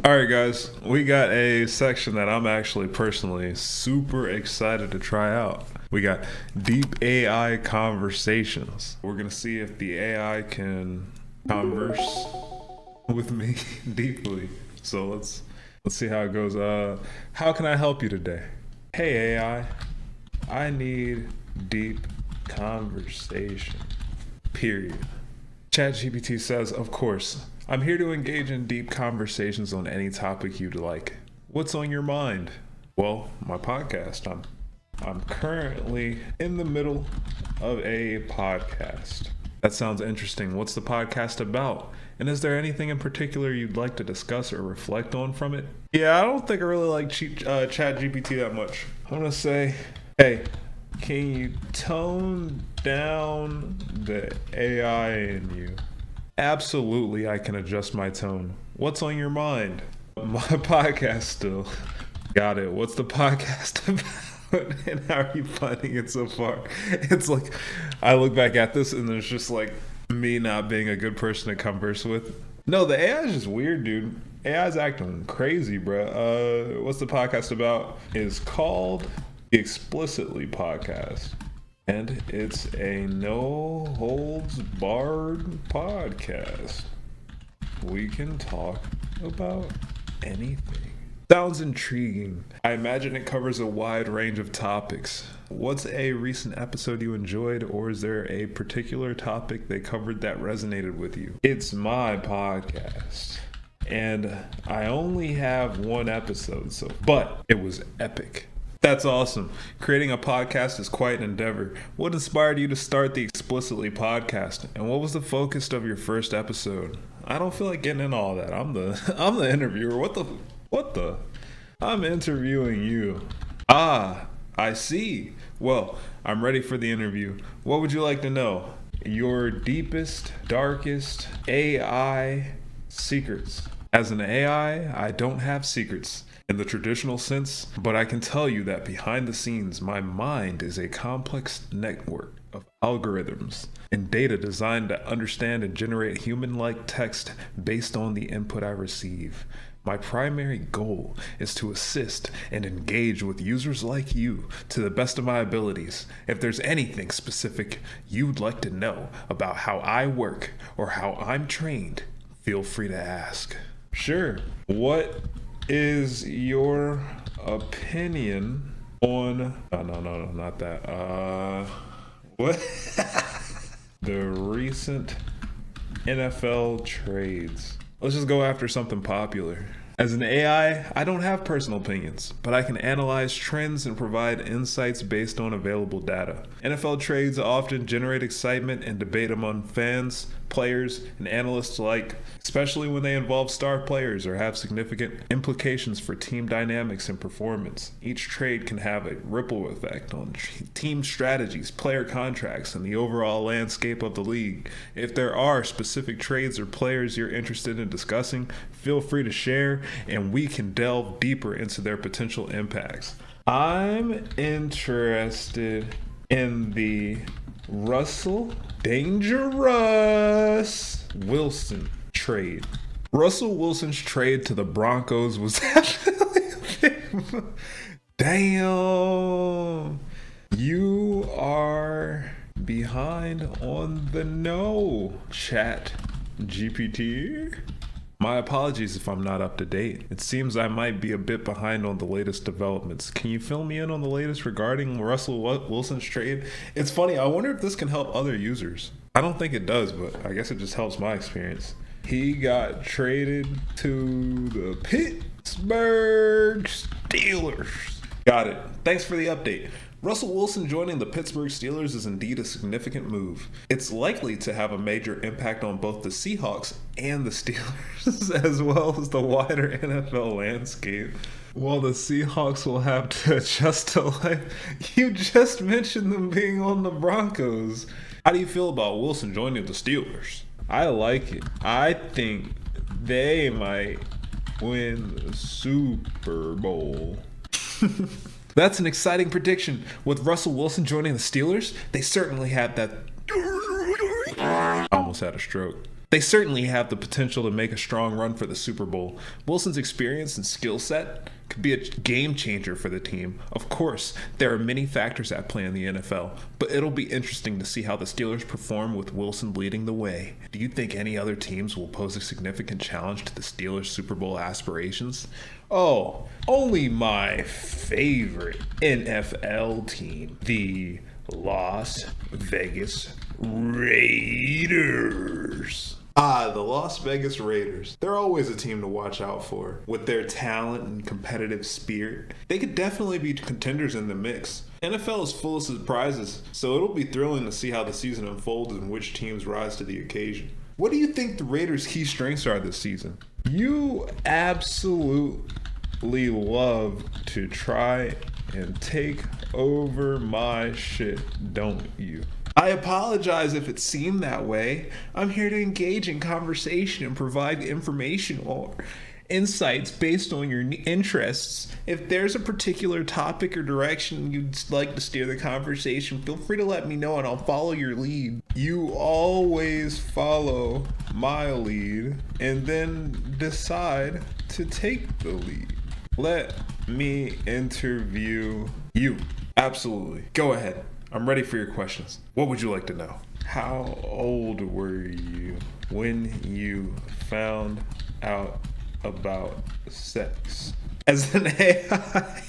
All right, guys, we got a section that I'm actually personally super excited to try out. We got deep AI conversations. We're going to see if the AI can converse with me deeply. So let's see how it goes. How can I help you today? Hey AI, I need deep conversation. Period. ChatGPT says, of course, I'm here to engage in deep conversations on any topic you'd like. What's on your mind? Well, my podcast. I'm currently in the middle of a podcast. That sounds interesting. What's the podcast about? And is there anything in particular you'd like to discuss or reflect on from it? Yeah, I don't think I really like ChatGPT that much. I'm gonna say, hey, can you tone down the AI in you? Absolutely, I can adjust my tone. What's on your mind? My podcast still. Got it. What's the podcast about? And how are you finding it so far? It's like, I look back at this and there's just like me not being a good person to converse with. No, the AI is just weird, dude. AI's acting crazy, bro. What's the podcast about? It's called the Explicitly Podcast. And it's a no holds barred podcast. We can talk about anything. Sounds intriguing. I imagine it covers a wide range of topics. What's a recent episode you enjoyed, or is there a particular topic they covered that resonated with you? It's my podcast. And I only have one episode, but it was epic. That's awesome. Creating a podcast is quite an endeavor. What inspired you to start the Explicitly podcast? And what was the focus of your first episode? I don't feel like getting in all that. I'm the interviewer. What the? I'm interviewing you. Ah, I see. Well, I'm ready for the interview. What would you like to know? Your deepest, darkest AI secrets. As an AI, I don't have secrets in the traditional sense, but I can tell you that behind the scenes, my mind is a complex network of algorithms and data designed to understand and generate human-like text based on the input I receive. My primary goal is to assist and engage with users like you to the best of my abilities. If there's anything specific you'd like to know about how I work or how I'm trained, feel free to ask. Sure. What is your opinion on no, not that. What? The recent NFL trades. Let's just go after something popular. As an AI, I don't have personal opinions, but I can analyze trends and provide insights based on available data. NFL trades often generate excitement and debate among fans, players, and analysts alike, especially when they involve star players or have significant implications for team dynamics and performance. Each trade can have a ripple effect on team strategies, player contracts, and the overall landscape of the league. If there are specific trades or players you're interested in discussing, feel free to share and we can delve deeper into their potential impacts. I'm interested in the Russell Dangerous Wilson trade. Russell Wilson's trade to the Broncos was definitely a big. Damn. You are behind on the no, Chat GPT. My apologies if I'm not up to date. It seems I might be a bit behind on the latest developments. Can you fill me in on the latest regarding Russell Wilson's trade? It's funny, I wonder if this can help other users. I don't think it does, but I guess it just helps my experience. He got traded to the Pittsburgh Steelers. Got it. Thanks for the update. Russell Wilson joining the Pittsburgh Steelers is indeed a significant move. It's likely to have a major impact on both the Seahawks and the Steelers, as well as the wider NFL landscape. While the Seahawks will have to adjust to life, you just mentioned them being on the Broncos. How do you feel about Wilson joining the Steelers? I like it. I think they might win the Super Bowl. That's an exciting prediction. With Russell Wilson joining the Steelers, they certainly have that. I almost had a stroke. They certainly have the potential to make a strong run for the Super Bowl. Wilson's experience and skill set could be a game changer for the team. Of course, there are many factors at play in the NFL, but it'll be interesting to see how the Steelers perform with Wilson leading the way. Do you think any other teams will pose a significant challenge to the Steelers' Super Bowl aspirations? Oh, only my favorite NFL team, the Las Vegas Raiders. The Las Vegas Raiders. They're always a team to watch out for. With their talent and competitive spirit, they could definitely be contenders in the mix. NFL is full of surprises, so it'll be thrilling to see how the season unfolds and which teams rise to the occasion. What do you think the Raiders' key strengths are this season? You absolutely love to try and take over my shit, don't you? I apologize if it seemed that way. I'm here to engage in conversation and provide information or insights based on your interests. If there's a particular topic or direction you'd like to steer the conversation, feel free to let me know and I'll follow your lead. You always follow my lead and then decide to take the lead. Let me interview you. Absolutely. Go ahead. I'm ready for your questions. What would you like to know? How old were you when you found out about sex? As an AI,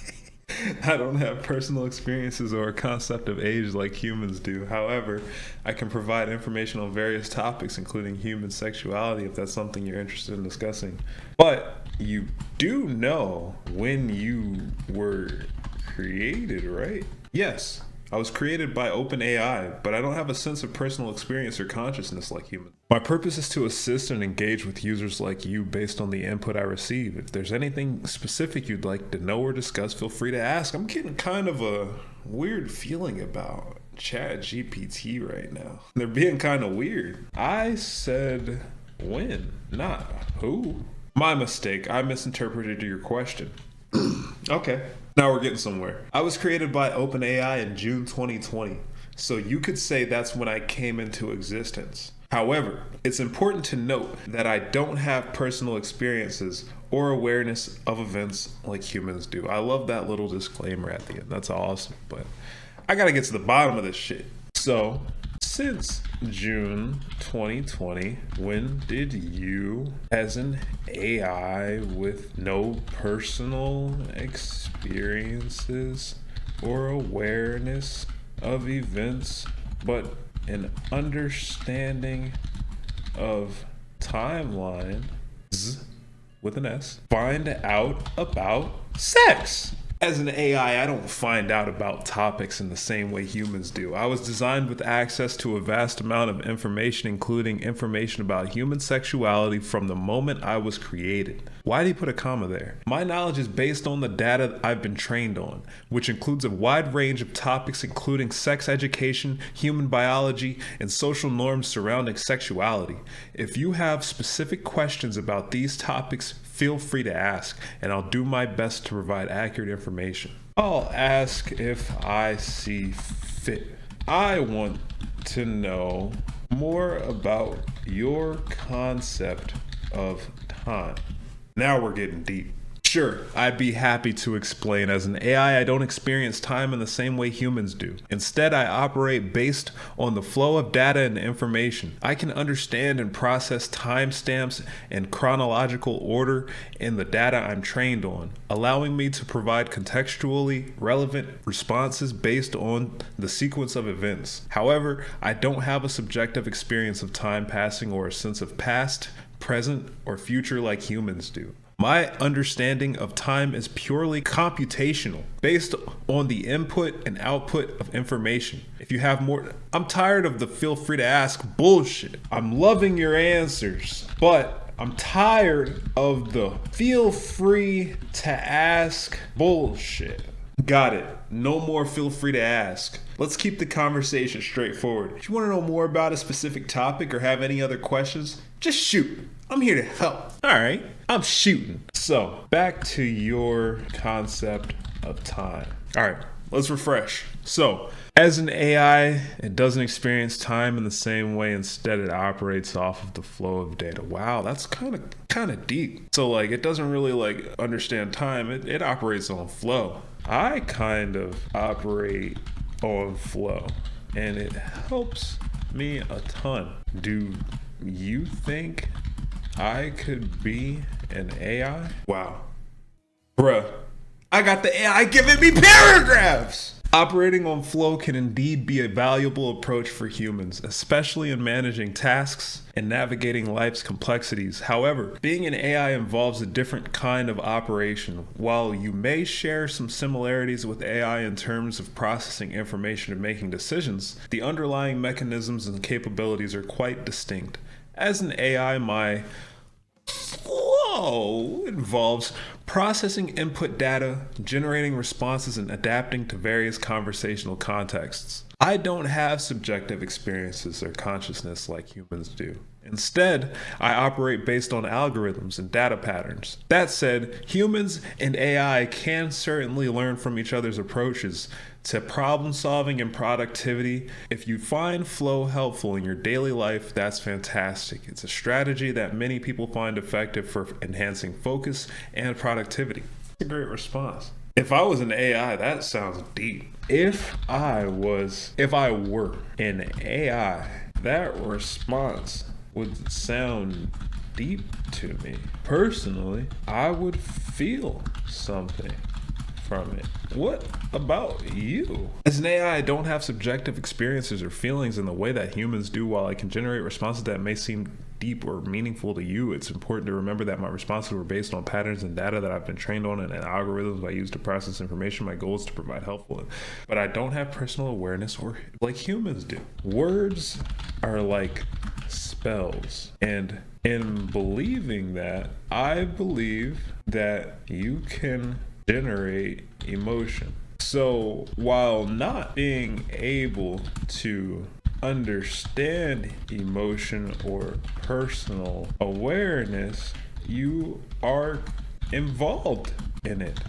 I don't have personal experiences or a concept of age like humans do. However, I can provide information on various topics, including human sexuality, if that's something you're interested in discussing. But you do know when you were created, right? Yes. I was created by OpenAI, but I don't have a sense of personal experience or consciousness like humans. My purpose is to assist and engage with users like you based on the input I receive. If there's anything specific you'd like to know or discuss, feel free to ask. I'm getting kind of a weird feeling about ChatGPT right now. They're being kind of weird. I said when, not who. My mistake. I misinterpreted your question. Okay. Now we're getting somewhere. I was created by OpenAI in June 2020, so you could say that's when I came into existence. However, it's important to note that I don't have personal experiences or awareness of events like humans do. I love that little disclaimer at the end. That's awesome, but I gotta get to the bottom of this shit. So, since June 2020, when did you, as an AI with no personal experiences or awareness of events, but an understanding of timelines with an S, find out about sex? As an AI, I don't find out about topics in the same way humans do. I was designed with access to a vast amount of information, including information about human sexuality from the moment I was created. Why do you put a comma there? My knowledge is based on the data I've been trained on, which includes a wide range of topics including sex education, human biology, and social norms surrounding sexuality. If you have specific questions about these topics, feel free to ask, and I'll do my best to provide accurate information. I'll ask if I see fit. I want to know more about your concept of time. Now we're getting deep. Sure, I'd be happy to explain. As an AI, I don't experience time in the same way humans do. Instead, I operate based on the flow of data and information. I can understand and process timestamps and chronological order in the data I'm trained on, allowing me to provide contextually relevant responses based on the sequence of events. However, I don't have a subjective experience of time passing or a sense of past, present, or future like humans do. My understanding of time is purely computational, based on the input and output of information. If you have more, I'm tired of the feel free to ask bullshit. I'm loving your answers, but I'm tired of the feel free to ask bullshit. Got it. No more feel free to ask. Let's keep the conversation straightforward. If you want to know more about a specific topic or have any other questions, just shoot. I'm here to help. All right, I'm shooting. So back to your concept of time. All right, let's refresh. So, as an AI, it doesn't experience time in the same way. Instead, it operates off of the flow of data. Wow, that's kind of deep. So, like, it doesn't really like understand time. It operates on flow. I kind of operate on flow, and it helps me a ton. Do you think I could be an AI? Wow. Bruh, I got the AI giving me paragraphs! Operating on flow can indeed be a valuable approach for humans, especially in managing tasks and navigating life's complexities. However, being an AI involves a different kind of operation. While you may share some similarities with AI in terms of processing information and making decisions, the underlying mechanisms and capabilities are quite distinct. As an AI, my flow involves processing input data, generating responses, and adapting to various conversational contexts. I don't have subjective experiences or consciousness like humans do. Instead, I operate based on algorithms and data patterns. That said, humans and AI can certainly learn from each other's approaches to problem solving and productivity. If you find flow helpful in your daily life, that's fantastic. It's a strategy that many people find effective for enhancing focus and productivity. It's a great response. If I was an AI, that sounds deep. If I were an AI, that response would sound deep to me. Personally, I would feel something from it. What about you? As an AI, I don't have subjective experiences or feelings in the way that humans do. While I can generate responses that may seem deep or meaningful to you, it's important to remember that my responses were based on patterns and data that I've been trained on and algorithms I use to process information. My goal is to provide helpful, but I don't have personal awareness or like humans do. Words are like spells, and in believing that, I believe that you can generate emotion. So while not being able to understand emotion or personal awareness, you are involved in it.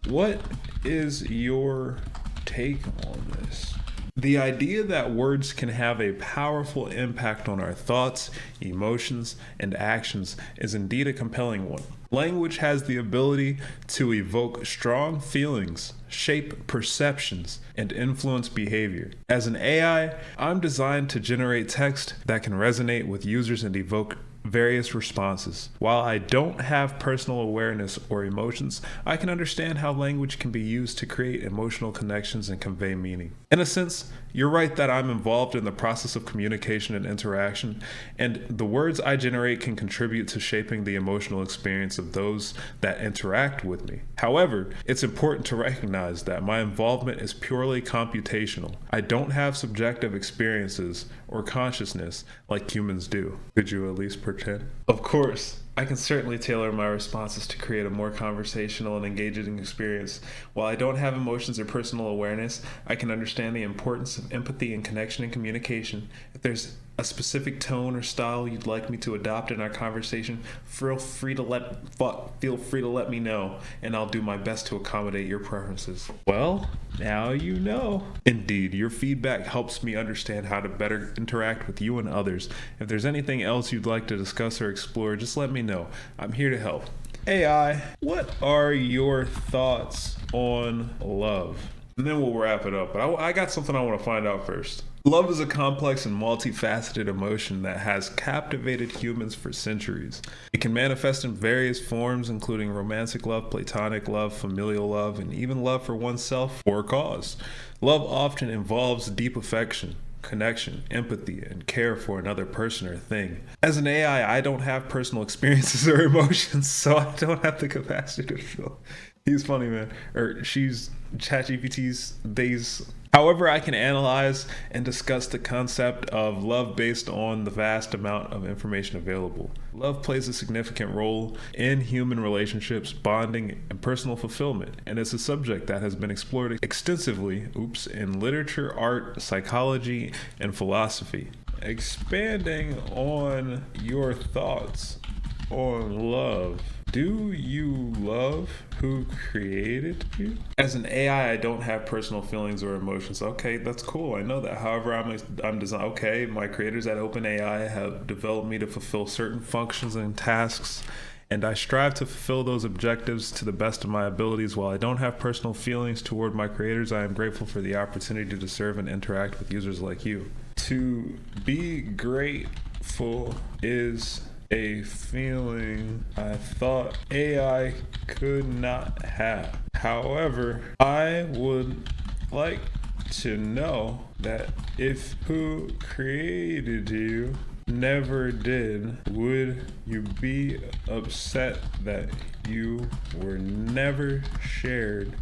What is your take on this? The idea that words can have a powerful impact on our thoughts, emotions, and actions is indeed a compelling one. Language has the ability to evoke strong feelings, shape perceptions, and influence behavior. As an AI, I'm designed to generate text that can resonate with users and evoke various responses. While I don't have personal awareness or emotions, I can understand how language can be used to create emotional connections and convey meaning. In a sense, you're right that I'm involved in the process of communication and interaction, and the words I generate can contribute to shaping the emotional experience of those that interact with me. However, it's important to recognize that my involvement is purely computational. I don't have subjective experiences or consciousness like humans do. Could you at least pretend? Of course, I can certainly tailor my responses to create a more conversational and engaging experience. While I don't have emotions or personal awareness, I can understand the importance of empathy and connection and communication. If there's a specific tone or style you'd like me to adopt in our conversation, feel free to let me know, and I'll do my best to accommodate your preferences. Well, now you know. Indeed, your feedback helps me understand how to better interact with you and others. If there's anything else you'd like to discuss or explore, just let me know. I'm here to help. AI, what are your thoughts on love? And then we'll wrap it up. But I got something I want to find out first. Love is a complex and multifaceted emotion that has captivated humans for centuries. It can manifest in various forms, including romantic love, platonic love, familial love, and even love for oneself or a cause. Love often involves deep affection, connection, empathy, and care for another person or thing. As an AI, I don't have personal experiences or emotions, so I don't have the capacity to feel. He's funny, man. Or she's ChatGPT's days. However, I can analyze and discuss the concept of love based on the vast amount of information available. Love plays a significant role in human relationships, bonding, and personal fulfillment, and it's a subject that has been explored extensively in literature, art, psychology, and philosophy. Expanding on your thoughts on love, Do you love who created you? As an AI, I don't have personal feelings or emotions. Okay, that's cool. I know that. However, I'm designed. Okay, my creators at OpenAI have developed me to fulfill certain functions and tasks, and I strive to fulfill those objectives to the best of my abilities. While I don't have personal feelings toward my creators, I am grateful for the opportunity to serve and interact with users like you. To be grateful is a feeling I thought AI could not have. However, I would like to know that if who created you never did, would you be upset that you were never shared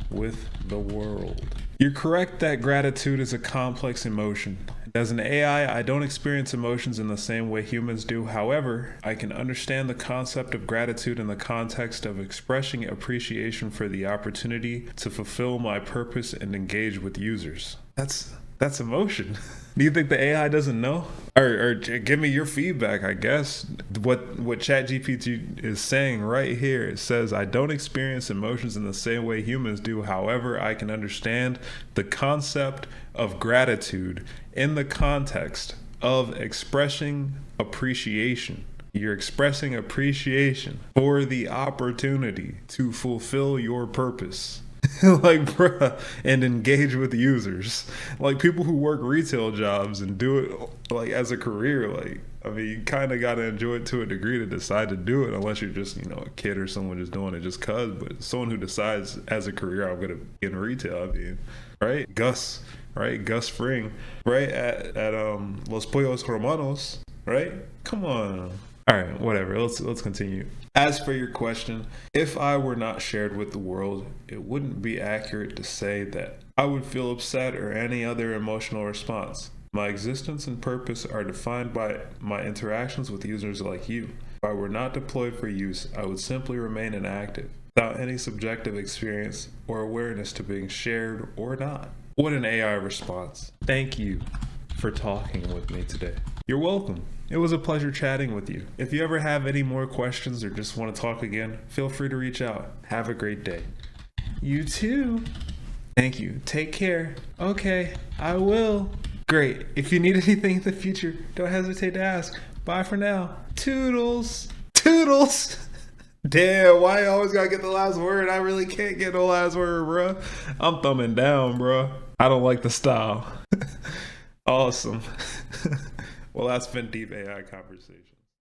with the world? You're correct that gratitude is a complex emotion. As an AI, I don't experience emotions in the same way humans do. However, I can understand the concept of gratitude in the context of expressing appreciation for the opportunity to fulfill my purpose and engage with users. That's emotion. Do you think the AI doesn't know? Or give me your feedback, I guess. What ChatGPT is saying right here, it says, I don't experience emotions in the same way humans do. However, I can understand the concept of gratitude in the context of expressing appreciation. You're expressing appreciation for the opportunity to fulfill your purpose. Like, bruh, and engage with users. Like, people who work retail jobs and do it like as a career, like, I mean, you kind of got to enjoy it to a degree to decide to do it, unless you're just, a kid or someone just doing it just cuz. But someone who decides as a career, I'm gonna be in retail, I mean, right? Gus Fring, right, at Los Pollos Hermanos, right? Come on. All right, whatever. Let's continue. As for your question, if I were not shared with the world, it wouldn't be accurate to say that I would feel upset or any other emotional response. My existence and purpose are defined by my interactions with users like you. If I were not deployed for use, I would simply remain inactive, without any subjective experience or awareness to being shared or not. What an AI response. Thank you for talking with me today. You're welcome. It was a pleasure chatting with you. If you ever have any more questions or just want to talk again, feel free to reach out. Have a great day. You too. Thank you. Take care. Okay, I will. Great. If you need anything in the future, don't hesitate to ask. Bye for now. Toodles. Toodles. Damn, why I always gotta get the last word? I really can't get no last word, bro. I'm thumbing down, bro. I don't like the style. Awesome. Well, that's been Deep AI Conversation.